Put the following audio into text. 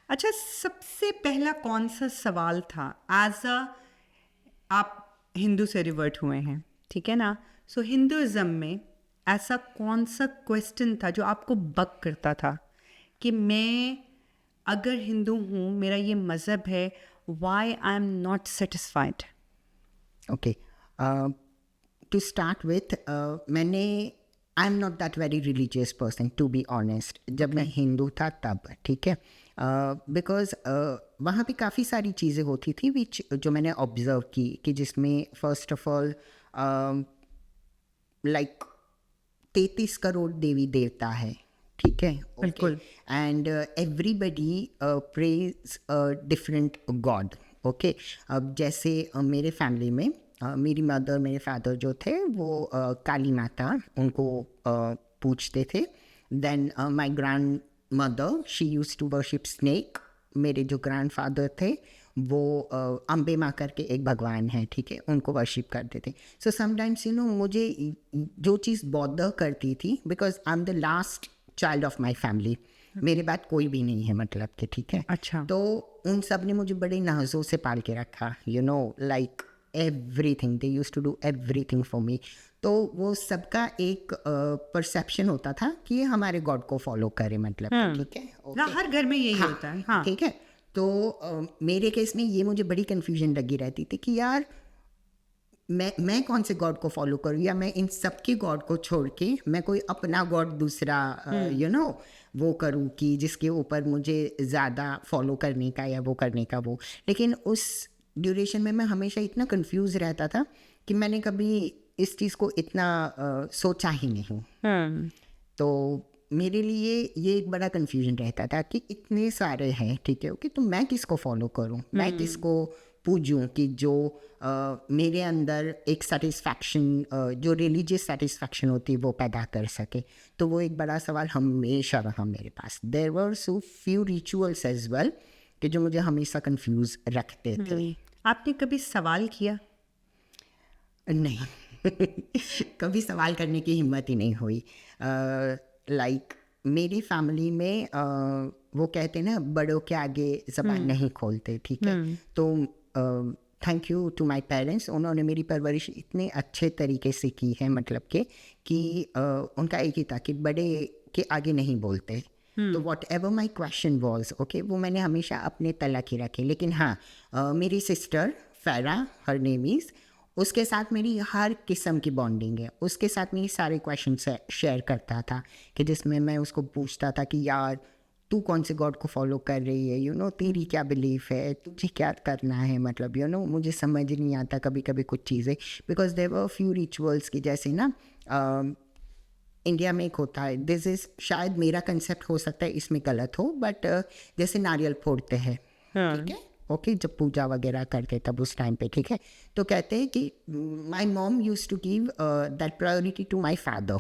अच्छा, सबसे पहला कौन सा सवाल था एज अ, आप हिंदू से रिवर्ट हुए हैं, ठीक है ना? सो हिंदुइज्म में ऐसा कौन सा क्वेश्चन था जो आपको बग करता था कि मैं अगर हिंदू हूँ, मेरा ये मज़हब है, why I am not satisfied? Okay, to start with, मैंने I am not that very religious person to be honest. जब मैं Okay. हिंदू था तब, ठीक है, बिकॉज वहाँ पे काफ़ी सारी चीज़ें होती थी विच जो मैंने ऑब्जर्व की कि जिसमें first of all like 33 crore देवी देवता है, ठीक है, ओके, बिल्कुल। And everybody praise different god, okay. अब जैसे मेरे फैमिली में मेरी मदर मेरे फादर जो थे वो काली माता उनको पूछते थे। Then my grandmother she used to worship snake. मेरे जो ग्रैंडफादर थे वो अम्बे माँ करके एक भगवान है, ठीक है, उनको वर्शिप करते थे। सो समटाइम्स मुझे जो चीज़ बॉदर करती थी, because I am the last child of my family, मेरे बाद कोई भी नहीं है मतलब कि, ठीक है। अच्छा। तो उन सब ने मुझे बड़े नाजों से पाल के रखा, like everything, they used to do everything for me. तो वो सबका एक परसेप्शन होता था कि ये हमारे गॉड को फॉलो करे, मतलब कि, ठीक है, ना, ओके। हर घर में यही हाँ, होता है। हाँ। ठीक है। तो मेरे केस में ये मुझे बड़ी कन्फ्यूजन लगी रहती थी कि यार मैं कौन से गॉड को फॉलो करूँ, या मैं इन सब के गॉड को छोड़ के मैं कोई अपना गॉड दूसरा वो करूँ कि जिसके ऊपर मुझे ज़्यादा फॉलो करने का या वो करने का वो। लेकिन उस ड्यूरेशन में मैं हमेशा इतना कंफ्यूज रहता था कि मैंने कभी इस चीज़ को इतना सोचा ही नहीं। तो मेरे लिए ये एक बड़ा कन्फ्यूजन रहता था कि इतने सारे हैं, ठीक है, ओके, तो मैं किसको फॉलो करूं, मैं किसको पूजूं कि जो मेरे अंदर एक सेटिस्फैक्शन, जो रिलीजियस सेटिस्फैक्शन होती है वो पैदा कर सके। तो वो एक बड़ा सवाल हमेशा रहा मेरे पास। There were so few rituals as well कि जो मुझे हमेशा कंफ्यूज रखते थे। आपने कभी सवाल किया? नहीं कभी सवाल करने की हिम्मत ही नहीं हुई। लाइक मेरी फैमिली में वो कहते हैं ना, बड़ों के आगे ज़बान नहीं खोलते, ठीक है। तो thank you to my parents, उन्होंने मेरी परवरिश इतने अच्छे तरीके से की है, मतलब कि उनका एक ही था कि बड़े के आगे नहीं बोलते। तो what ever my question was, okay, वो मैंने हमेशा अपने तलक ही रखे। लेकिन हाँ, मेरी सिस्टर फैरा, हर नेम इज़, उसके साथ मेरी हर किस्म की बॉन्डिंग है। उसके साथ मेरी सारे क्वेश्चन शेयर करता था कि जिसमें मैं उसको पूछता था कि यार तू कौन से गॉड को फॉलो कर रही है, तेरी क्या बिलीफ है, तुझे क्या करना है, मतलब मुझे समझ नहीं आता कभी कभी कुछ चीज़ें, because there were few rituals की जैसे ना इंडिया में एक होता है, दिस इज़ शायद मेरा कंसेप्ट हो सकता है इसमें गलत हो, बट जैसे नारियल फोड़ते हैं, ठीक है, ओके, जब पूजा वगैरह करते तब उस टाइम पे, ठीक है, तो कहते हैं कि my mom use to give that priority to my father,